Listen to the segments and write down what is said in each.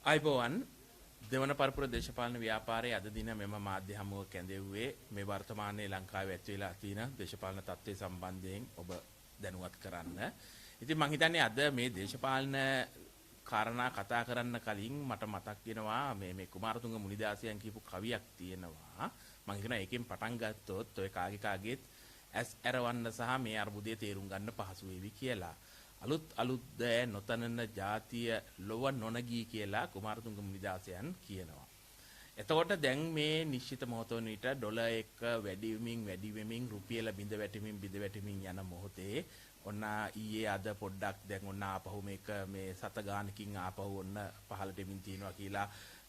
අයිබෝවන් දෙවන පරපුර දේශපාලන ව්‍යාපාරයේ අද දින මෙම මාධ්‍ය හමුව කැඳෙව්වේ මේ වර්තමානයේ ලංකාවේ ඇති වෙලා තියෙන දේශපාලන තත්ත්වය සම්බන්ධයෙන් ඔබ දැනුවත් කරන්න. ඉතින් මම හිතන්නේ අද මේ දේශපාලන කාරණා කතා කරන්න කලින් මට මතක් වෙනවා මේ කුමාරතුංග මුනිදාසයන් කියපු කවියක් තියෙනවා. මම හිතනවා ඒකෙන් පටන් ගත්තොත් ඔය කාගේත් ඇස් ඇරවන්න සහ මේ අර්බුදයේ තේරුම් ගන්න පහසු වෙවි කියලා. අලුත් දෑ නොතනන ජාතිය ලොව නොනගී කියලා කුමාරතුංග මුනිදාසයන් කියනවා. එතකොට දැන් මේ නිශ්චිත මොහොතවන විට ඩොලර් එක වැඩි වෙමින් රුපියල බිඳ වැටෙමින් යන මොහොතේ ඔන්න ඊයේ අද පොඩ්ඩක් දැන් ඔන්න ආපහු මේක මේ සත ගානකින් ආපහු ඔන්න පහළට එමින් තියෙනවා කියලා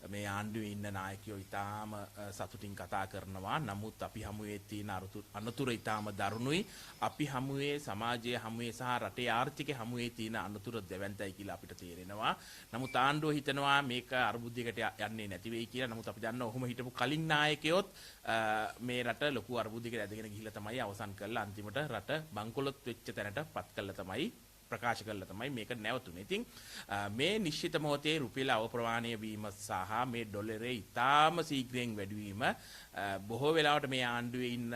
මේ ආණ්ඩුවේ ඉන්න නායකයෝ ඊටාම සතුටින් කතා කරනවා. නමුත් අපි හමුවේ තියෙන අනතුරු ඊටාම දරුණුයි. අපි හමුවේ සමාජයේ හමුවේ සහ රටේ ආර්ථිකයේ හමුවේ තියෙන අනතුරු දෙවන්තයි කියලා අපිට තේරෙනවා. නමුත් ආණ්ඩුව හිතනවා මේක අර්බුදයකට යන්නේ නැති වෙයි කියලා. නමුත් අපි දන්නවා ඔහොම හිටපු කලින් නායකයොත් මේ රට ලොකු අර්බුදයකට ඇදගෙන ගිහිල්ලා තමයි අවසන් කරලා අන්තිමට රට බංකොලොත් වෙච්ච තැනට පත් කළා තමයි ප්‍රකාශ කළා තමයි මේක නැවතුනේ. ඉතින් මේ නිශ්චිත මොහොතේ රුපියල අවප්‍රමාණය වීම සහ මේ ඩොලරේ ඉතාම ශීඝ්‍රයෙන් වැඩි වීම බොහෝ වෙලාවට මේ ආණ්ඩුවේ ඉන්න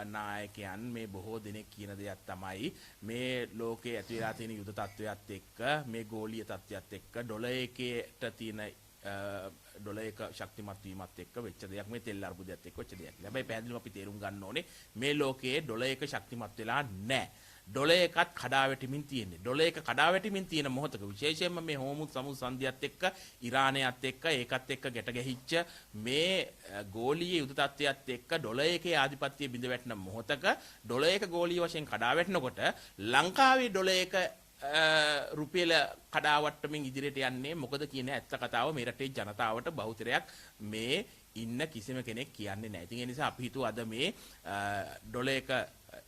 නායකයන් මේ බොහෝ දෙනෙක් කියන දෙයක් තමයි මේ ලෝකයේ ඇති වෙලා තියෙන යුද තත්ත්වයක් එක්ක මේ ගෝලීය තත්ත්වයක් එක්ක ඩොලර් එකේට තියෙන ඩොලර් එක ශක්තිමත් වීමත් එක්ක වෙච්ච දෙයක් මේ තෙල් අර්බුදයත් එක්ක වෙච්ච දෙයක්. හැබැයි පැහැදිලිව අපි තේරුම් ගන්න ඕනේ මේ ලෝකයේ ඩොලර් එක ශක්තිමත් වෙලා නැහැ. ඩොලර් එකත් කඩා වැටෙමින් තියෙන්නේ. ඩොලර් එක කඩා වැටෙමින් තියෙන මොහොතක විශේෂයෙන්ම මේ හෝමුස් සමුදු සංධියත් එක්ක ඉරානයත් එක්ක ඒකත් එක්ක ගැට ගැහිච්ච මේ ගෝලීය යුද තත්ත්වයත් එක්ක ඩොලර් එකේ ආධිපත්‍යය බිඳ වැටෙන මොහොතක ඩොලර් එක ගෝලීය වශයෙන් කඩා වැටෙනකොට ලංකාවේ ඩොලර් එක රුපියල කඩාවට්ටමින් ඉදිරියට යන්නේ මොකද කියන ඇත්ත කතාව මේ රටේ ජනතාවට බහුතරයක් මේ ඉන්න කිසිම කෙනෙක් කියන්නේ නැහැ. ඉතින් ඒ නිසා අපි හිතුවා අද මේ ඩොලර් එක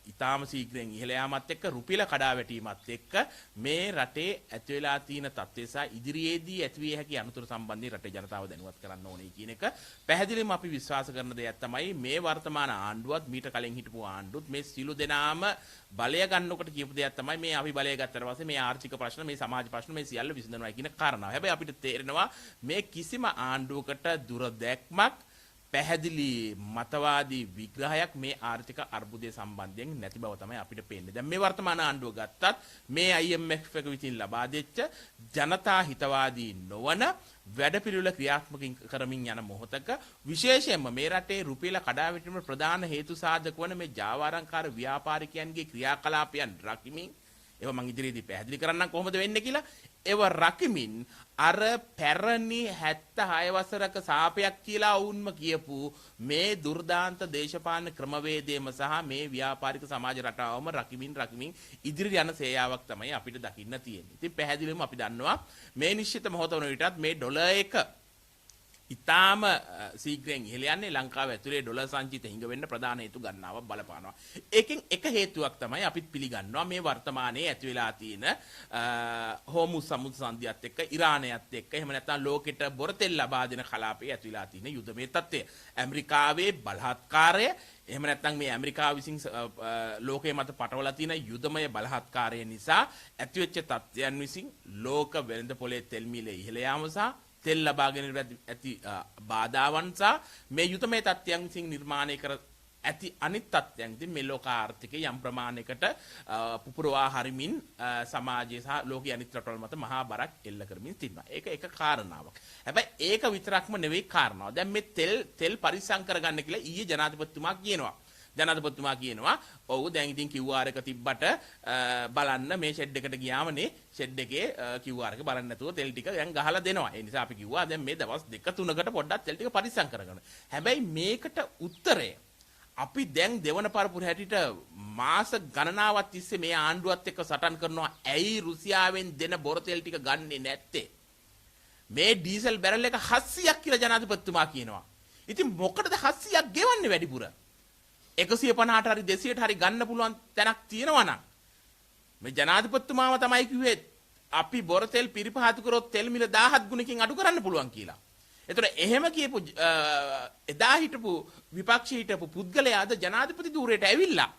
ඉතාම ශීඝ්‍රයෙන් ඉහළ යාමත් එක්ක රුපියල කඩා වැටීමත් එක්ක මේ රටේ ඇති වෙලා තියෙන තත්ත්වය සහ ඉදිරියේදී ඇතිවිය හැකි අනතුරු සම්බන්ධයෙන් රටේ ජනතාව දැනුවත් කරන්න ඕනේ කියන එක පැහැදිලිවම අපි විශ්වාස කරන දෙයක් තමයි මේ වර්තමාන ආණ්ඩුවත් මීට කලින් හිටපු ආණ්ඩුවත් මේ සිළු දෙනාම බලය ගන්නකොට කියපු දෙයක් තමයි මේ අපි බලය ගත්තට පස්සේ මේ ආර්ථික ප්‍රශ්න මේ සමාජ ප්‍රශ්න මේ සියල්ල විසඳනවා කියන කාරණාව. හැබැයි අපිට තේරෙනවා මේ කිසිම ආණ්ඩුවකට දුර දැක්මක් පැහැදිලි මතවාදී විග්‍රහයක් මේ ආර්ථික අර්බුදය සම්බන්ධයෙන් නැති බව තමයි අපිට පේන්නේ. දැන් මේ වර්තමාන ආණ්ඩුව ගත්තත් මේ IMF එක විසින් ලබා දෙච්ච ජනතා හිතවාදී නොවන වැඩපිළිවෙල ක්‍රියාත්මක කරමින් යන මොහොතක විශේෂයෙන්ම මේ රටේ රුපියල කඩා වැටීමේ ප්‍රධාන හේතු සාධක වන මේ ජාවාරම්කාර ව්‍යාපාරිකයන්ගේ ක්‍රියාකලාපයන් රකිමින් ඒවා මං ඉදිරියේදී පැහැදිලි කරන්නම් කොහොමද වෙන්නේ කියලා. ඒව රකිමින් අර පැරණි 76 වසරක සාපයක් කියලා වුන්ම කියපු මේ දුර්දාන්ත දේශපාලන ක්‍රමවේදයම සහ මේ ව්‍යාපාරික සමාජ රටාවම රකිමින් ඉදිරියට යන සේයාවක් තමයි අපිට දකින්න තියෙන්නේ. ඉතින් පැහැදිලිවම අපි දන්නවා මේ නිශ්චිත මොහොත වන විටත් මේ ඩොලර් එක ඉතාම ශීඝ්‍රයෙන් ඉහළ යන්නේ ලංකාව ඇතුලේ ඩොලර් සංචිත හිඟ වෙන්න ප්‍රධාන හේතු ගණනාවක් බලපානවා. ඒකෙන් එක හේතුවක් තමයි අපිත් පිළිගන්නවා මේ වර්තමානයේ ඇති වෙලා තියෙන හෝමුස් සමුදු සංධියත් එක්ක ඉරානයත් එක්ක එහෙම නැත්නම් ලෝකෙට බොරතෙල් ලබා දෙන කලාපයේ ඇති වෙලා තියෙන යුද්ධමය තත්ත්වය. ඇමරිකාවේ බලහත්කාරය එහෙම නැත්නම් මේ ඇමරිකාව විසින් ලෝකයේ මත පටවලා තියෙන යුද්ධමය බලහත්කාරය නිසා ඇතිවෙච්ච තත්ත්වයන් විසින් ලෝක වෙළඳ පොලේ තෙල් මිල ඉහළ යාම සහ තෙල් ලබාගෙන ඇති බාධාවන් සහ මේ යුතමය තත්ත්වයන් විසින් නිර්මාණය කර ඇති අනිත් තත්ත්වයන් ඉතින් මේ ලෝක ආර්ථිකය යම් ප්‍රමාණයකට පුපුරවා හරිමින් සමාජය සහ ලෝකයේ අනිත් රටවල් මත මහා බරක් එල්ල කරමින් තිබෙනවා. ඒක එක කාරණාවක්. හැබැයි ඒක විතරක්ම නෙවෙයි කාරණාව. දැන් මේ තෙල් පරිස්සම් කරගන්න කියලා ඊයේ ජනාධිපතිතුමා කියනවා. ජනාධිපතිතුමා කියනවා ඔව් දැන් ඉතින් QR එක තිබ්බට බලන්න මේ ෂෙඩ් එකට ගියාමනේ ෂෙඩ් එකේ QR එක බලන්න නැතුව තෙල් ටික දැන් ගහලා දෙනවා. ඒ නිසා අපි කිව්වා දැන් මේ දවස් දෙක තුනකට පොඩ්ඩක් තෙල් ටික පරිස්සම් කරගන්න. හැබැයි මේකට උත්තරය අපි දැන් දෙවන පරපුර හැටියට මාස ගණනාවක් තිස්සේ මේ ආණ්ඩුවත් එක්ක සටන් කරනවා. ඇයි රුසියාවෙන් දෙන බොර තෙල් ටික ගන්නෙ නැත්තේ? මේ ඩීසල් බැරල් එක 700ක් කියලා ජනාධිපතිතුමා කියනවා. ඉතින් මොකටද 700ක් ගෙවන්නේ වැඩිපුර? 150ට හරි 200ට හරි ගන්න පුළුවන් තැනක් තියෙනවා නම් මේ ජනාධිපතිතුමාම තමයි කිව්වේ අපි බොර තෙල් පිරිපහතු කරොත් තෙල් මිල 17 ගුණකින් අඩු කරන්න පුළුවන් කියලා. එතකොට එහෙම කියපු එදා හිටපු විපක්ෂයේ හිටපු පුද්ගලයාද ජනාධිපති ධූරයට ඇවිල්ලා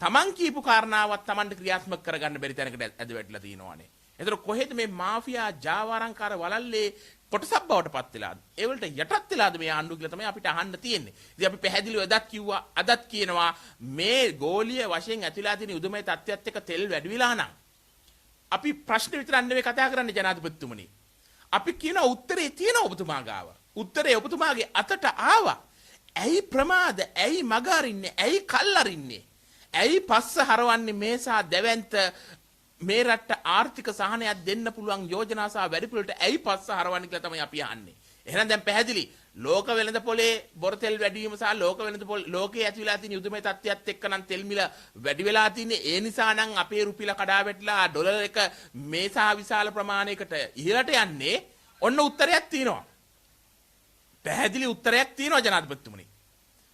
තමන් කියපු කාරණාවත් තමන්ට ක්‍රියාත්මක කරගන්න බැරි තැනකට ඇද වැටලා තියෙනවානේ. එතකොට කොහෙද මේ මාෆියා ජාවාරම්කාර වලල්ලේ කොටසක් බවට පත් වෙලාද? ඒ වලට යටත් වෙලාද මේ ආණ්ඩුව කියලා තමයි අපිට අහන්න තියෙන්නේ. ඉතින් අපි පැහැදිලිව එදත් කිව්වා අදත් කියනවා මේ ගෝලීය වශයෙන් ඇතිලා තියෙන යුදමය තත්ත්වයට එක්ක තෙල් වැඩි වෙලා නම් අපි ප්‍රශ්න විතරක් නෙවෙයි කතා කරන්නේ ජනාධිපතිතුමනි. අපි කියන උත්තරේ තියෙන ඔබතුමා ගාව. උත්තරේ ඔබතුමාගේ අතට ආවා. ඇයි ප්‍රමාද? ඇයි මග අරින්නේ? ඇයි කල් අරින්නේ? ඇයි පස්ස හරවන්නේ මේසා දැවැන්ත මේ රට ආර්ථික සහනයක් දෙන්න පුළුවන් යෝජනා සහ වැඩිපුරට ඇයි පස්ස හරවන්නේ කියලා තමයි අපි අහන්නේ. එහෙනම් දැන් පැහැදිලි ලෝක වෙළඳ පොලේ බොරතෙල් වැඩි වීම සහ ලෝක වෙළඳ පොල් ලෝකයේ ඇතිවලා තියෙන යුදමය තත්ත්වයක් එක්ක නම් තෙල් මිල වැඩි වෙලා තින්නේ. ඒ නිසා නම් අපේ රුපියල කඩා වැටලා ඩොලර් එක මේ සහ විශාල ප්‍රමාණයකට ඉහළට යන්නේ. ඔන්න උත්තරයක් තියෙනවා. පැහැදිලි උත්තරයක් තියෙනවා ජනාධිපතිතුමනි.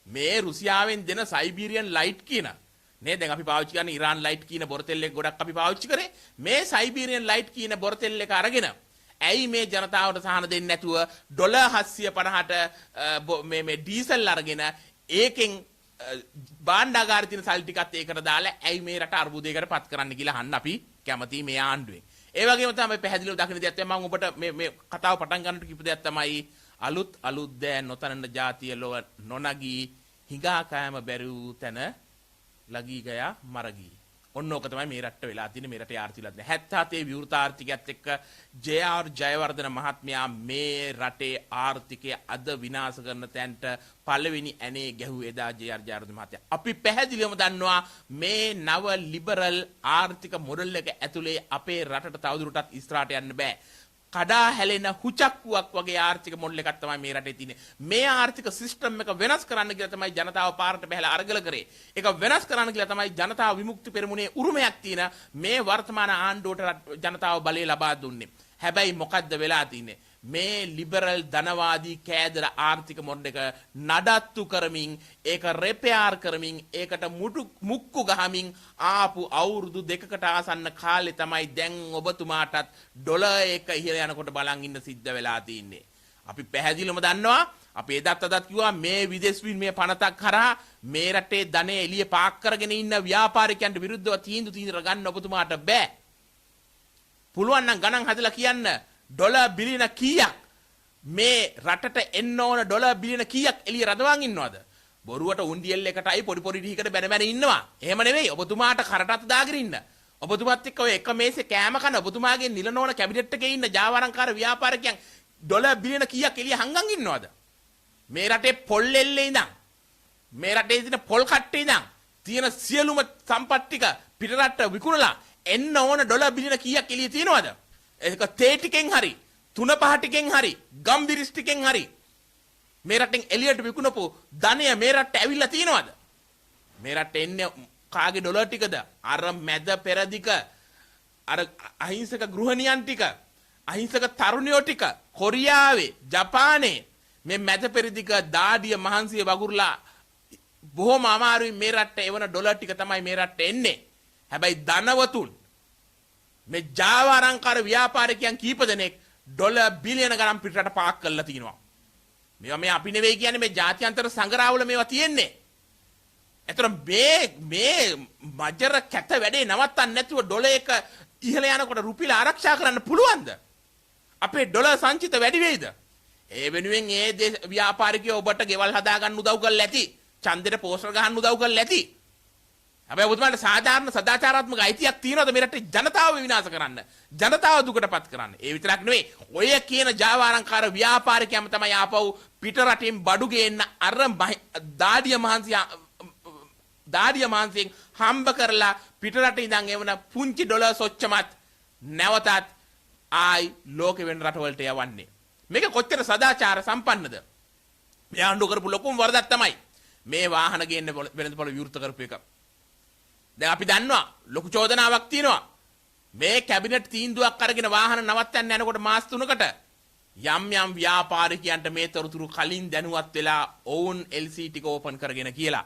මේ රුසියාවෙන් දෙන සයිබීරියන් ලයිට් කියන නේ දැන් අපි පාවිච්චි කරන ඉරාන් ලයිට් කියන බොරතෙල් එක ගොඩක් අපි පාවිච්චි කරේ. මේ සයිබීරියන් ලයිට් කියන බොරතෙල් එක අරගෙන ඇයි මේ ජනතාවට සහන දෙන්නේ නැතුව ඩොලර් 750ට මේ ඩීසල් අරගෙන ඒකෙන් භාණ්ඩාගාරේ තියෙන සල්ලි ටිකත් ඒකට දාලා ඇයි මේ රට අර්බුදයකට පත් කරන්න කියලා අහන්න අපි කැමතියි මේ ආණ්ඩුවෙන්. ඒ වගේම තමයි පැහැදිලිව දකින්න දෙයක් තමයි මම ඔබට මේ කතාව පටන් ගන්නට කිව්ව දෙයක් තමයි අලුත් දෑ නොතනන ජාතිය ලොව නොනගී හිඟා කෑම බැරි වූ තැන ලගී ගයා මරගී. ඔන්න ඕක තමයි මේ රට්ට වෙලා තියෙන්නේ මේ රටේ ආර්ථිකය. 77 විවෘත ආර්ථිකයත් එක්ක ජේ.ආර්. ජයවර්ධන මහත්මයා මේ රටේ ආර්ථිකය අද විනාශ කරන තැනට පළවෙනි ඇනේ ගැහුවේ එදා ජේ.ආර්. ජයවර්ධන මහත්තයා. අපි පැහැදිලිවම දන්නවා මේ නව ලිබරල් ආර්ථික මොඩල් එක ඇතුලේ අපේ රටට තවදුරටත් ඉස්සරහට යන්න බෑ. කඩා හැලෙන හුචක්කුවක් වගේ ආර්ථික මොඩල් එකක් තමයි මේ රටේ තියෙන්නේ. මේ ආර්ථික සිස්ටම් එක වෙනස් කරන්න කියලා තමයි ජනතාව පාරට බහැලා අරගල කරේ. ඒක වෙනස් කරන්න කියලා තමයි ජනතාව විමුක්ති පෙරමුණේ උරුමයක් තියෙන මේ වර්තමාන ආණ්ඩුවට ජනතාව බලය ලබා දුන්නේ. හැබැයි මොකද්ද වෙලා තියෙන්නේ? මේ ලිබරල් ධනවාදී කෑදර ආර්ථික මොඩල් එක නඩත්තු කරමින් ඒක රෙපෙයාර් කරමින් ඒකට මුක්කු ගහමින් ආපු අවුරුදු දෙකකට ආසන්න කාලේ තමයි දැන් ඔබතුමාටත් ඩොලර් එක ඉහළ යනකොට බලන් ඉන්න සිද්ධ වෙලා තින්නේ. අපි පැහැදිලිවම දන්නවා අපි එදත් අදත් කිව්වා මේ විදේශ විනිමය පනතක් කරා මේ රටේ ධනෙ එළිය පාක් කරගෙන ඉන්න ව්‍යාපාරිකයන්ට විරුද්ධව තීන්දුව ගන්න ඔබතුමාට බෑ. පුළුවන් නම් ගණන් හදලා කියන්න ඩොලර් බිලියන කීයක් මේ රටට එන්න ඕන ඩොලර් බිලියන කීයක් එළිය රඳවන් ඉන්නවද? බොරුවට උන්ඩියල් එකටයි පොඩි ඩිහිකට බැන ඉන්නවා. එහෙම නෙවෙයි. ඔබතුමාට කරටත් දාගෙන ඉන්න. ඔබතුමාත් එක්ක ඔය එක මේසේ කෑම කන ඔබතුමාගේ නිල නෝන කැබිනට් එකේ ඉන්න ජාවාරම්කාර ව්‍යාපාරිකයන් ඩොලර් බිලියන කීයක් එළිය හංගන් ඉන්නවද? මේ රටේ පොල් එල්ලේ ඉඳන් මේ රටේ තියෙන පොල් කට්ටේ ඉඳන් තියෙන සියලුම සම්පත් ටික පිටරට විකුණලා එන්න ඕන ඩොලර් බිලියන කීයක් එළිය තියෙනවද? ඒක තේ ටිකෙන් හරි තුන පහ ටිකෙන් හරි ගම්බිරිස් ටිකෙන් හරි මේ රටෙන් එළියට විකුණපු ධනය මේ රටට ඇවිල්ලා තියෙනවද? මේ රටට එන්නේ කාගේ ඩොලර් ටිකද? අර මැද පෙරදික අර අහිංසක ගෘහණියන් ටික අහිංසක තරුණයෝ ටික කොරියාවේ ජපානයේ මේ මැද පෙරදික දාඩිය මහන්සිය වගුරුලා බොහොම අමාරුයි මේ රටට එවන ඩොලර් ටික තමයි මේ රටට එන්නේ. හැබැයි ධනවතුන් මේ ජාවාරම්කාර ව්‍යාපාරිකයන් කීප දෙනෙක් ඩොලර් බිලියන ගණන් පිටරට පාක් කරලා තිනවා. මේවා මේ අපි නෙවෙයි කියන්නේ මේ ජාත්‍යන්තර සංග්‍රහවල මේවා තියෙන්නේ. ඒතර මේ මජර කැත වැඩේ නවත්තන්න නැතුව ඩොලර් එක ඉහළ යනකොට රුපියල ආරක්ෂා කරන්න පුළුවන්ද? අපේ ඩොලර් සංචිත වැඩි වෙයිද? ඒ වෙනුවෙන් ඒ ව්‍යාපාරිකයෝ ඔබට ගෙවල් හදා ගන්න උදව් කරලා ඇති. ඡන්දෙට පෝස්ටර් ගහන්න උදව් කරලා ඇති. හැබැයි ඔබතුමාට සාධාරණ සදාචාරාත්මක අයිතියක් තියෙනවද මේ රටේ ජනතාව විනාශ කරන්න? ජනතාව දුකටපත් කරන්න? ඒ විතරක් නෙවෙයි. ඔය කියන ජාවාරම්කාර ව්‍යාපාරිකයම තමයි ආපහු පිට රටින් බඩු ගේන්න අර දාඩිය මහන්සියෙන් හම්බ කරලා පිට රටින් ඉඳන් එවන පුංචි ඩොලර් සොච්චමත් නැවතත් ආයි ලෝකෙ වෙන රටවලට යවන්නේ. මේක කොච්චර සදාචාර සම්පන්නද? මේ ආණ්ඩුව කරපු ලොකුම වරදක් තමයි මේ වාහන ගේන්න වෙළඳපොළ විවෘත කරපු එක. දැන් අපි දන්නවා ලොකු චෝදනාවක් තියෙනවා. මේ කැබිනට් තීන්දුවක් අරගෙන වාහන නවත්තන්න යනකොට මාස 3කට යම් ව්‍යාපාරිකයන්ට මේ තොරතුරු කලින් දැනුවත් වෙලා ඔවුන් LC ටික ඕපන් කරගෙන කියලා.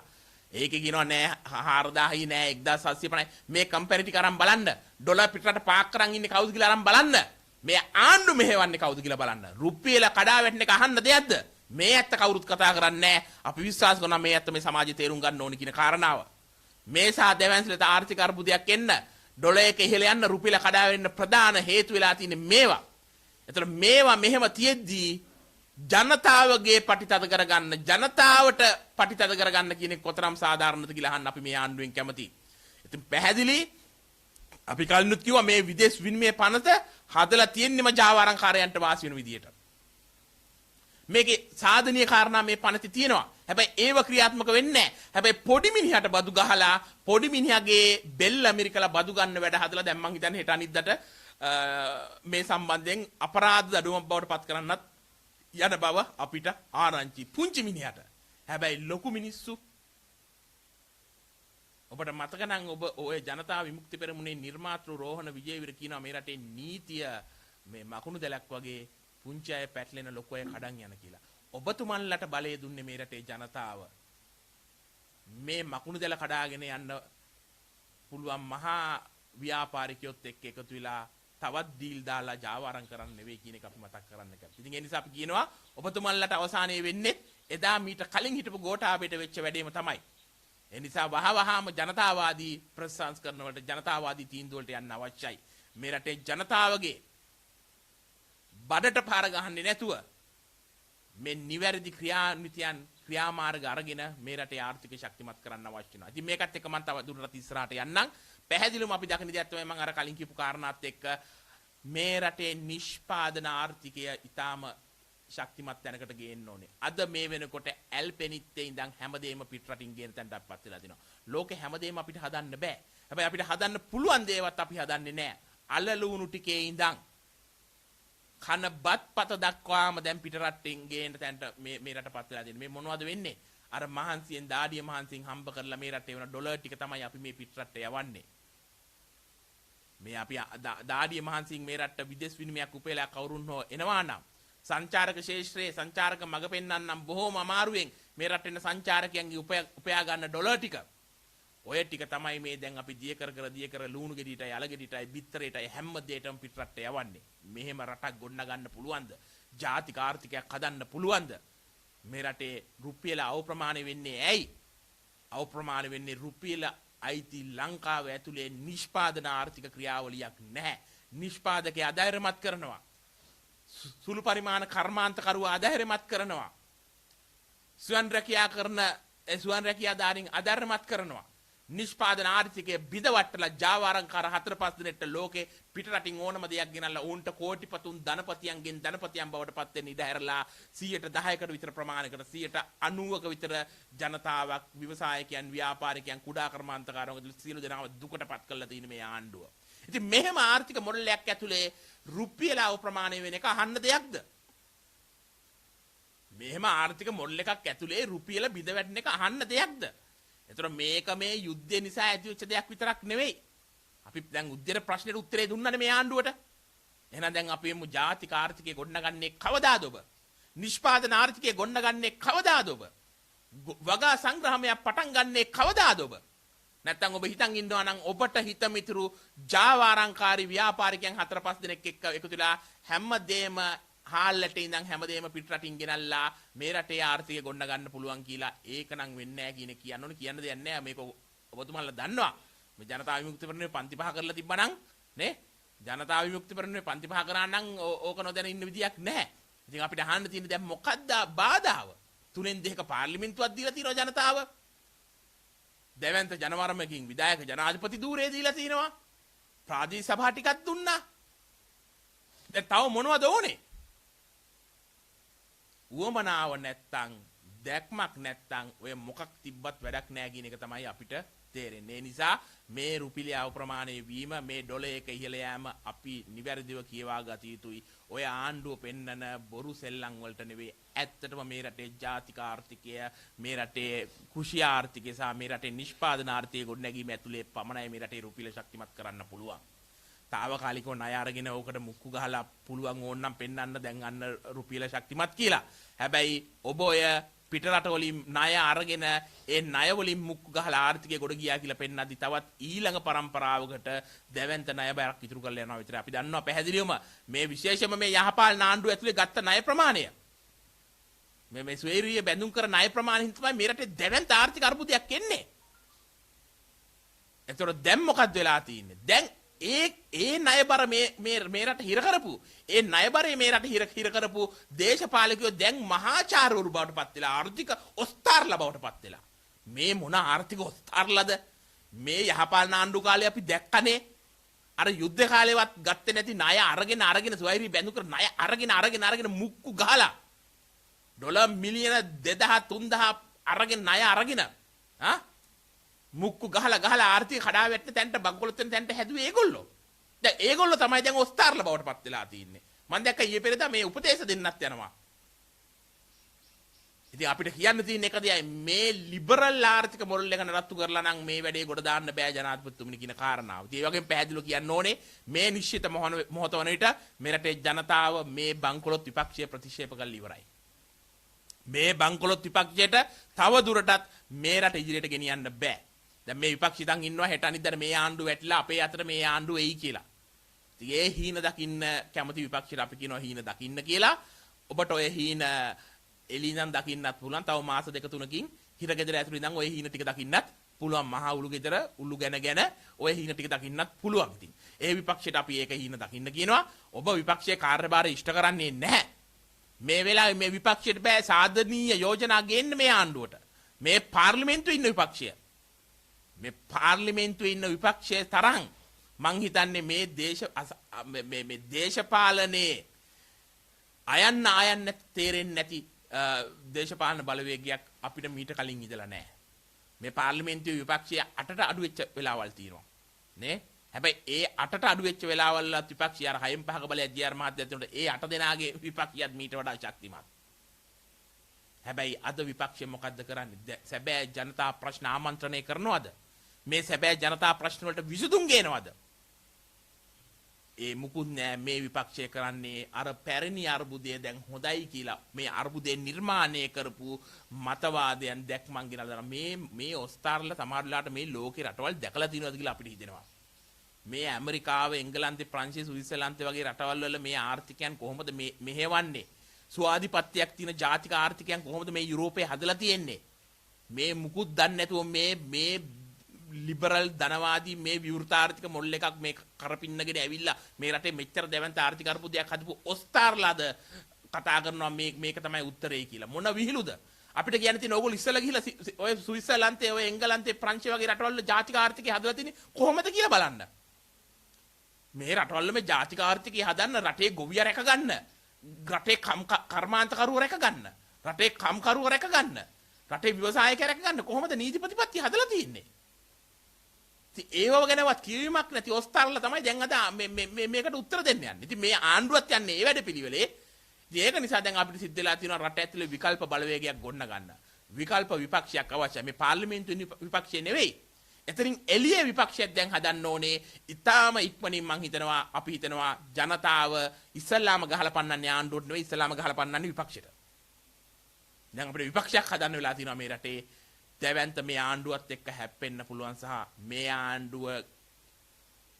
ඒකේ කියනවා නෑ 4000යි නෑ 1750 මේ කම්පැනි ටික අරන් බලන්න. ඩොලර් පිටරට පාක් කරන් ඉන්නේ කවුද කියලා අරන් බලන්න. මේ ආණ්ඩු මෙහෙවන්නේ කවුද කියලා බලන්න. රුපියල කඩා වැටෙන එක අහන්න දෙයක්ද? මේ ඇත්ත කවුරුත් කතා කරන්නේ නෑ. අපි විශ්වාස කරනවා මේ ඇත්ත මේ සමාජය තේරුම් ගන්න ඕනි කියන කාරණාව. මේ සා දෙවන්සලට ආර්ථික අර්බුදයක් එන්න ඩොලර් එක ඉහළ යන්න රුපියල කඩා වෙන්න ප්‍රධාන හේතු වෙලා තියෙන්නේ මේවා. එතකොට මේවා මෙහෙම තියෙද්දී ජනතාවගේ පටිතද කරගන්න ජනතාවට පටිතද කරගන්න කියන එක කොතරම් සාධාරණද කියලා අහන්න අපි මේ ආණ්ඩුවෙන් කැමතියි. ඉතින් පැහැදිලි අපි කලිනුත් කිව්වා මේ විදේශ විනිමය පනත හදලා තියෙන්නම ජාවාරම්කාරයන්ට වාසි වෙන විදියට. මේකේ සාධනීය කාරණා මේ පනතේ තියෙනවා. හැබැයි ඒව ක්‍රියාත්මක වෙන්නේ නැහැ. හැබැයි පොඩි මිනිහට බදු ගහලා පොඩි මිනිහගේ බෙල්ල අමරිකලා බදු ගන්න වැඩ හදලා දැන් මං හිතන්නේ හෙට අනිද්දාට මේ සම්බන්ධයෙන් අපරාධ දඩුවමක් බවට පත් කරන්නත් යන බව අපිට ආරංචි. පුංචි මිනිහට. හැබැයි ලොකු මිනිස්සු ඔබට මතක නම් ඔබ ඔය ජනතා විමුක්ති පෙරමුණේ නිර්මාතෘ රෝහණ විජේවීර කියනවා මේ රටේ නීතිය මේ මකුණු දැලක් වගේ පුංචි අය පැටලෙන ලොකු අය කඩන් යන කියලා. ඔබතුමන්ලට බලය දුන්නේ මේ රටේ ජනතාව. මේ මකුණු දැල කඩාගෙන යන්න පුළුවන් මහා ව්‍යාපාරිකයොත් එක්ක එකතු වෙලා තවත් ඩීල් දාලා ජාවාරම් කරන්න නෙවෙයි කියන එක අපි මතක් කරන්න කැමතියි. ඉතින් ඒ නිසා අපි කියනවා ඔබතුමන්ලට අවසානයේ වෙන්නේ එදා මීට කලින් හිටපු ගෝඨාභයට වෙච්ච වැඩේම තමයි. ඒ නිසා වහවහාම ජනතාවාදී ප්‍රතිසංස්කරණ වලට ජනතාවාදී තීන්දුව වලට යන්න අවශ්‍යයි. මේ රටේ ජනතාවගේ බඩට පාර ගහන්නේ නැතුව මේ නිවැරදි ක්‍රියාන්විතයන් ක්‍රියාමාර්ග අරගෙන මේ රටේ ආර්ථිකය ශක්තිමත් කරන්න අවශ්‍ය වෙනවා. ඉතින් මේකත් එක්ක මම තව දුරටත් ඉස්සරහට යන්නම්. පැහැදිලිවම අපි දකින දේ තමයි මම අර කලින් කියපු කාරණාත් එක්ක මේ රටේ නිෂ්පාදන ආර්ථිකය ඊටාම ශක්තිමත් තැනකට ගේන්න ඕනේ. අද මේ වෙනකොට ඇල්පෙනිත්තේ ඉඳන් හැමදේම පිට රටින් ගේන තැනටපත් වෙලා තිනවා. ලෝකේ හැමදේම අපිට හදන්න බෑ. හැබැයි අපිට හදන්න පුළුවන් දේවත් අපි හදන්නේ නැහැ. අලලුණු ටිකේ ඉඳන් කන බත්පත දක්වාම දැන් පිට රටින් ගේන තැනට මේ රටපත් වෙලා තියෙනවා. මේ මොනවද වෙන්නේ? අර මහන්සියෙන් දාඩිය මහන්සියෙන් හම්බ කරලා මේ රටේ වෙන ඩොලර් ටික තමයි අපි මේ පිට රටට යවන්නේ. මේ අපි දාඩිය මහන්සියෙන් මේ රටට විදේශ විනිමයක් උපයලා කවුරුන් හෝ එනවා නම් සංචාරක ශේෂ්ත්‍රයේ සංචාරක මග පෙන්වන්නම් බොහොම අමාරුවෙන් මේ රටේ ඉන්න සංචාරකයන්ගේ උපයා ගන්න ඩොලර් ටික. ඔය ටික තමයි මේ දැන් අපි දිය කර ලුණු ගෙඩියටයි අල ගෙඩියටයි බිත්තරයටයි හැම දෙයකටම පිට රටට යවන්නේ. මෙහෙම රටක් ගොඩ ගන්න පුළුවන්ද? ජාතික ආර්ථිකයක් හදන්න පුළුවන්ද? මේ රටේ රුපියල අවප්‍රමාණ වෙන්නේ ඇයි? අවප්‍රමාණ වෙන්නේ රුපියල අයිති ලංකාව ඇතුලේ නිෂ්පාදන ආර්ථික ක්‍රියාවලියක් නැහැ. නිෂ්පාදකයා අධෛර්යමත් කරනවා. සුළු පරිමාණ කර්මාන්තකරුවා අධෛර්යමත් කරනවා. ස්වයං රැකියා කරන ස්වයං රැකියාදාරින් අධෛර්යමත් කරනවා. නිෂ්පාදන ආර්ථිකයේ බිඳවට්ටලා ජාවාරම්කාර 4-5 දිනට ලෝකේ පිට රටින් ඕනම දෙයක් ගෙනල්ලා උන්ට කෝටිපතුන් ධනපතියන්ගෙන් ධනපතියන් බවට පත් වෙන්න ඉඩ හැරලා 10%කට විතර ප්‍රමාණයකට 90%ක විතර ජනතාවක් ව්‍යවසායකයන් ව්‍යාපාරිකයන් කුඩා කර්මාන්තකාරයන් සියලු දෙනාම දුකටපත් කරලා තියෙන මේ ආණ්ඩුව. ඉතින් මෙහෙම ආර්ථික මොඩලයක් ඇතුලේ රුපියල අවප්‍රමාණය වෙන එක අහන්න දෙයක්ද? මෙහෙම ආර්ථික මොඩල් එකක් ඇතුලේ රුපියල බිඳ වැටෙන එක අහන්න දෙයක්ද? එතකොට මේක මේ යුද්ධය නිසා ඇති වෙච්ච දෙයක් විතරක් නෙවෙයි. අපි දැන් උද්දේශ ප්‍රශ්නෙට උත්තරේ දුන්නානේ මේ ආණ්ඩුවට. එහෙනම් දැන් අපි මේ ජාතික ආර්ථිකය ගොඩනගන්නේ කවදාද ඔබ? නිෂ්පාදන ආර්ථිකය ගොඩනගන්නේ කවදාද ඔබ? වගා සංග්‍රහණයක් පටන් ගන්නේ කවදාද ඔබ? නැත්තම් ඔබ හිතන් ඉන්නවා නම් ඔබට හිතමිතුරු ජාවාරම්කාරී ව්‍යාපාරිකයන් 4-5 දෙනෙක් එක්ක එකතු වෙලා හැමදේම හාල්ලට ඉඳන් හැමදේම පිට රටින් ගෙනල්ලා මේ රටේ ආර්ථිකය ගොඩ ගන්න පුළුවන් කියලා ඒක නම් වෙන්නේ නැහැ කියන කියන්න ඕනේ. කියන්න දෙයක් නැහැ. මේක ඔබතුමාලා දන්නවා. මේ ජනතා විමුක්ති පෙරමුණේ පන්ති පහ කරලා තිබ්බනම් නේ ජනතා විමුක්ති පෙරමුණේ පන්ති පහ කරා නම් ඕක නොදැන ඉන්න විදියක් නැහැ. ඉතින් අපිට අහන්න තියෙන දැන් මොකද්ද බාධාව? 3-2ක පාර්ලිමේන්තුවක් දීලා තියෙනවා ජනතාව. දෙවන්ත ජනවරමකින් විධායක ජනාධිපති ධූරය දීලා තිනවා. ප්‍රාදේශීය සභා ටිකක් දුන්නා. දැන් තව මොනවද ඕනේ? උවමනාව නැත්තම් දැක්මක් නැත්තම් ඔය මොකක් තිබ්බත් වැඩක් නැහැ කියන එක තමයි අපිට තේරෙන්නේ. ඒ නිසා මේ රුපියල අවප්‍රමාණය වීම මේ ඩොලර් එක ඉහළ යෑම අපි නිවැරදිව කියවා ගත යුතුයි. ඔය ආණ්ඩුව පෙන්නන බොරු සෙල්ලම් වලට නෙවෙයි ඇත්තටම මේ රටේ ජාතික ආර්ථිකය මේ රටේ කෘෂි ආර්ථිකය සහ මේ රටේ නිෂ්පාදන ආර්ථිකය ගොඩනැගීම ඇතුලේ පමණයි මේ රටේ රුපියල ශක්තිමත් කරන්න පුළුවන්. తాවකාලිකව ණය අරගෙන ඕකට මුක්කු ගහලා පුළුවන් ඕනනම් පෙන්වන්න දැන් අන්න රුපියල ශක්තිමත් කියලා. හැබැයි ඔබ ඔය පිට රටවලින් ණය අරගෙන ඒ ණය වලින් මුක්කු ගහලා ආර්ථිකය ගොඩ ගියා කියලා පෙන්නද්දි තවත් ඊළඟ පරම්පරාවකට දැවැන්ත ණය බයක් ඉතුරු කරලා යනවා විතරයි. අපි දන්නවා පැහැදිලිවම මේ විශේෂම මේ යහපාලන ආණ්ඩුව ඇතුලේ ගත්ත ණය ප්‍රමාණය මේ ස්වෛරීය බැඳුම් කර ණය ප්‍රමාණයෙන් තමයි මේ රටේ දැවැන්ත ආර්ථික අර්බුදයක් එන්නේ. ඒතකොට දැන් මොකක්ද වෙලා තියෙන්නේ? දැන් ඒ ණයබර මේ රට හිර කරපු ඒ ණයබරේ මේ රට හිර කරපු දේශපාලකයෝ දැන් මහාචාර්යවරු බවට පත් වෙලා ආර්ථික ඔස්තාර්ලා බවට පත් වෙලා මේ මොන ආර්ථික ඔස්තාර්ලාද මේ යහපාලන ආණ්ඩු කාලේ අපි දැක්කනේ අර යුද්ධ කාලේවත් ගත්තේ නැති ණය අරගෙන සොයරි බැඳු කර ණය අරගෙන මුක්කු ගහලා ඩොලර් මිලියන 2000 3000 අරගෙන ණය අරගෙන මුක්කු ගහලා ආර්ථික කඩා වැටෙන තැනට බංකොලොත් වෙන තැනට හැදුවේ ඒගොල්ලෝ. දැන් ඒගොල්ලෝ තමයි දැන් ඔස්තාර්ලා බවට පත් වෙලා තින්නේ. මම දැක්ක ඊයේ පෙරේදා මේ උපදේශ දෙන්නත් යනවා. ඉතින් අපිට කියන්න තියෙන එක දිහා මේ ලිබරල් ආර්ථික මොඩල් එක නඩත්තු කරලා නම් මේ වැඩේ ගොඩ දාන්න බෑ ජනාධිපතිතුමනි කියන කාරණාව. ඉතින් ඒ වගේම පැහැදිලිව කියන්න ඕනේ මේ නිශ්චිත මොහොත වන විට මේ රටේ ජනතාව මේ බංකොලොත් විපක්ෂය ප්‍රතික්ෂේප කරලා ඉවරයි. මේ බංකොලොත් විපක්ෂයට තව දුරටත් මේ රට ඉදිරියට ගෙනියන්න බෑ. දැන් මේ විපක්ෂ ඉතින් ඉන්නවා හෙට අනිද්දාට මේ ආණ්ඩුව වැටිලා අපේ අතට මේ ආණ්ඩුව එයි කියලා. ඉතින් ඒ හීන දකින්න කැමති විපක්ෂයට අපි කියනවා හීන දකින්න කියලා. ඔබට ඔය හීන එළිනම් දකින්නත් පුළුවන්. තව මාස දෙක තුනකින් හිරගෙදර ඇතුළේ ඉඳන් ඔය හීන ටික දකින්නත් පුළුවන්. මහා උළු ගෙදර උළු ගැන ඔය හීන ටික දකින්නත් පුළුවන්. ඉතින් ඒ විපක්ෂයට අපි ඒක හීන දකින්න කියනවා. ඔබ විපක්ෂයේ කාර්යභාරය ඉෂ්ට කරන්නේ නැහැ. මේ වෙලාවේ මේ විපක්ෂයට බෑ සාධනීය යෝජනා ගේන්න මේ ආණ්ඩුවට. මේ පාර්ලිමේන්තුවේ ඉන්න විපක්ෂය. මේ පාර්ලිමේන්තුවේ ඉන්න විපක්ෂයේ තරම් මං හිතන්නේ මේ දේශපාලනේ ආයන්න තේරෙන්නේ නැති දේශපාලන බලවේගයක් අපිට මීට කලින් ඉඳලා නැහැ. මේ පාර්ලිමේන්තුවේ විපක්ෂය 8ට අඩු වෙච්ච වෙලාවල් තියෙනවා. නේ? හැබැයි ඒ 8ට අඩු වෙච්ච වෙලාවල්වත් විපක්ෂය අර 6න් 5ක බලය ජී.ආර් මහත්තයා දෙනකොට ඒ 8 දෙනාගේ විපක්ෂයත් මීට වඩා ශක්තිමත්. හැබැයි අද විපක්ෂය මොකද්ද කරන්නේ? සැබෑ ජනතා ප්‍රශ්න ආමන්ත්‍රණය කරනවද? මේ සැබෑ ජනතා ප්‍රශ්න වලට විසඳුම් ගේනවද? ඒ මුකුත් නෑ. මේ විපක්ෂය කරන්නේ අර පැරණි අර්බුදය දැන් හොඳයි කියලා මේ අර්බුදේ නිර්මාණය කරපු මතවාදයන් දැක්මන් ගෙනල්ලා මේ ඔස්තාර්ලා සමහරලාට මේ ලෝකේ රටවල් දැකලා තියෙනවද කියලා අපිට හිතෙනවා. මේ ඇමරිකාව, එංගලන්තේ, ප්‍රංශය, ස්විට්සර්ලන්තේ වගේ රටවල් වල මේ ආර්ථිකයන් කොහොමද මෙහෙවන්නේ? ස්වාධිපත්‍යයක් තියෙන ජාතික ආර්ථිකයන් කොහොමද මේ යුරෝපයේ හදලා තියෙන්නේ? මේ මුකුත් දන්නේ නැතුව මේ ලිබරල් ධනවාදී මේ විවෘත ආර්ථික මොඩල් එකක් මේ කරපින්නගෙන ඇවිල්ලා මේ රටේ මෙච්චර දැවැන්ත ආර්ථික අර්බුදයක් හදපු ඔස්තාර්ලාද කතා කරනවා මේක තමයි උත්තරේ කියලා. මොන විහිළුද? අපිට කියන්න තියෙන ඕගොල්ලෝ ඉස්සලා ගිහිලා ඔය ස්විට්සර්ලන්තේ, ඔය එංගලන්තේ, ප්‍රංශය වගේ රටවල් වල ජාතික ආර්ථිකය හදලා තියෙන්නේ කොහොමද කියලා බලන්න. මේ රටවල මේ ජාතික ආර්ථිකය හදන්න රටේ ගොවිය රැක ගන්න. රටේ කර්මාන්තකරුව රැක ගන්න. රටේ කම්කරුව රැක ගන්න. රටේ ව්‍යවසායකයා රැක ගන්න කොහොමද නීති ප්‍රතිපත්ති හදලා තියෙන්නේ? ඉතින් ඒව ගැනවත් කියවීමක් නැති ඔස්තාර්ලා තමයි දැන් අද මේකට උත්තර දෙන්න යන්නේ. ඉතින් මේ ආණ්ඩුවත් යන්නේ ඒ වැඩ පිළිවෙලේ. ඉතින් ඒක නිසා දැන් අපිට සිද්ධ වෙලා තියෙනවා රට ඇතුලේ විකල්ප බලවේගයක් ගොඩන ගන්න. විකල්ප විපක්ෂයක් අවශ්‍යයි. මේ පාර්ලිමේන්තුවේ විපක්ෂය නෙවෙයි. එතනින් එළියේ විපක්ෂයක් දැන් හදන්න ඕනේ. ඊටාම ඉක්මනින් මං හිතනවා අපි හිතනවා ජනතාව ඉස්සල්ලාම ගහලා පන්නන්නේ ආණ්ඩුවට නෙවෙයි ඉස්සල්ලාම ගහලා පන්නන්නේ විපක්ෂයට. දැන් අපිට විපක්ෂයක් හදන්න වෙලා තියෙනවා මේ රටේ. දැවැන්ත මේ ආණ්ඩුවත් එක්ක හැප්පෙන්න පුළුවන් සහ මේ ආණ්ඩුව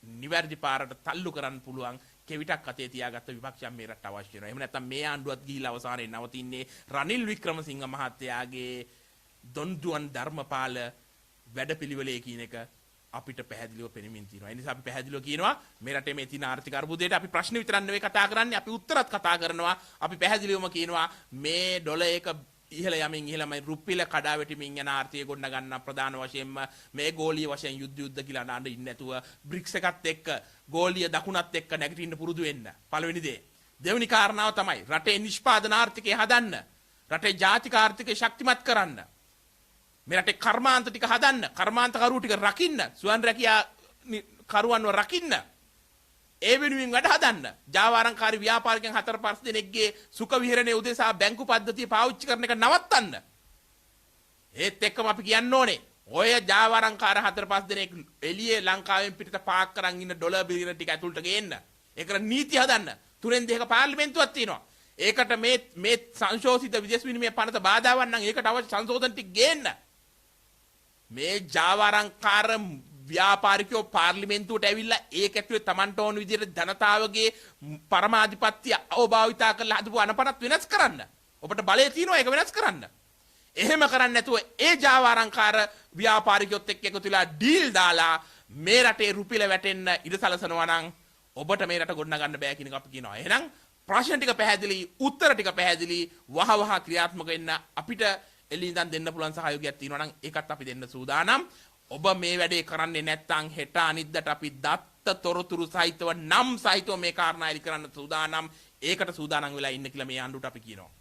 නිවැරදි පාරට තල්ලු කරන්න පුළුවන් කෙවිතක් අතේ තියාගත්ත විපක්ෂයන් මේ රටට අවශ්‍ය වෙනවා. එහෙම නැත්නම් මේ ආණ්ඩුවත් ගිහිලා අවසානයේ නවතින්නේ රනිල් වික්‍රමසිංහ මහත්තයාගේ දොන්දුවන් ධර්මපාල වැඩපිළිවෙලේ කියන එක අපිට පැහැදිලිව පෙනෙමින් තියෙනවා. ඒ නිසා අපි පැහැදිලිව කියනවා මේ රටේ මේ තියෙන ආර්ථික අර්බුදයට අපි ප්‍රශ්න විතරක් නෙවෙයි කතා කරන්නේ අපි උත්තරත් කතා කරනවා. අපි පැහැදිලිවම කියනවා මේ ඩොලර් එක ඉහළ යමින් ඉහළම රුපියල කඩා වැටීමින් යන ආර්ථිකය ගොඩ ගන්න ප්‍රධාන වශයෙන්ම මේ ගෝලීය වශයෙන් යුද්ධ කියලා නාන්න ඉන්නේ නැතුව බ්‍රික්ස් එකත් එක්ක ගෝලීය දකුණත් එක්ක නැගිටින්න පුරුදු වෙන්න. පළවෙනි දේ. දෙවෙනි කාරණාව තමයි රටේ නිෂ්පාදන ආර්ථිකය හදන්න. රටේ ජාතික ආර්ථිකය ශක්තිමත් කරන්න. මේ රටේ කර්මාන්ත ටික හදන්න. කර්මාන්ත කරුවෝ ටික රකින්න. ස්වයං රැකියා කරුවන්ව රකින්න. ඒ වෙනුවෙන් වැඩ හදන්න. ජාවාරම්කාරී ව්‍යාපාරිකයන් 4-5 දෙනෙක්ගේ සුඛ විහරණයේ උදෙසා බැංකු පද්ධතිය පාවිච්චි කරන එක නවත්තන්න. ඒත් එක්කම අපි කියන්න ඕනේ ඔය ජාවාරම්කාර 4-5 දෙනෙක් එළියේ ලංකාවෙන් පිටත පාක් කරන් ඉන්න ඩොලර් බිලියන ටික ඇතුළට ගේන්න. ඒකට නීති හදන්න. 3-2ක පාර්ලිමේන්තුවක් තියෙනවා. ඒකට මේ සංශෝධිත විදේශ විනිමය පනත බාධාවක් නම් ඒකට අවශ්‍ය සංශෝධන ටික ගේන්න. මේ ජාවාරම්කාර ව්‍යාපාරිකයෝ පාර්ලිමේන්තුවට ඇවිල්ලා ඒක ඇතුලේ Tamanට ඕන විදිහට ජනතාවගේ පරමාධිපත්‍ය අවභාවිතා කරලා හදපු අනපනත් වෙනස් කරන්න. ඔබට බලය තියෙනවා ඒක වෙනස් කරන්න. එහෙම කරන්නේ නැතුව ඒ ජාවාරම්කාර ව්‍යාපාරිකයොත් එක්ක එකතු වෙලා ඩීල් දාලා මේ රටේ රුපියල වැටෙන්න ඉඩ සලසනවා නම් ඔබට මේ රට ගොඩනගන්න බෑ කියන එක අපි කියනවා. එහෙනම් ප්‍රශ්න ටික පැහැදිලි, උත්තර ටික පැහැදිලි, වහවහ ක්‍රියාත්මක වෙන්න අපිට එළින්දන් දෙන්න පුළුවන් සහයෝගයක් තියෙනවා නම් ඒකත් අපි දෙන්න සූදානම්. ඔබ මේ වැඩේ කරන්නේ නැත්නම් හෙට අනිද්දාට අපි දත්ත තොරතුරු සහිතව නම් සහිතව මේ කාරණා එලි කරන්න සූදානම්. ඒකට සූදානම් වෙලා ඉන්න කියලා මේ ආණ්ඩුවට අපි කියනවා.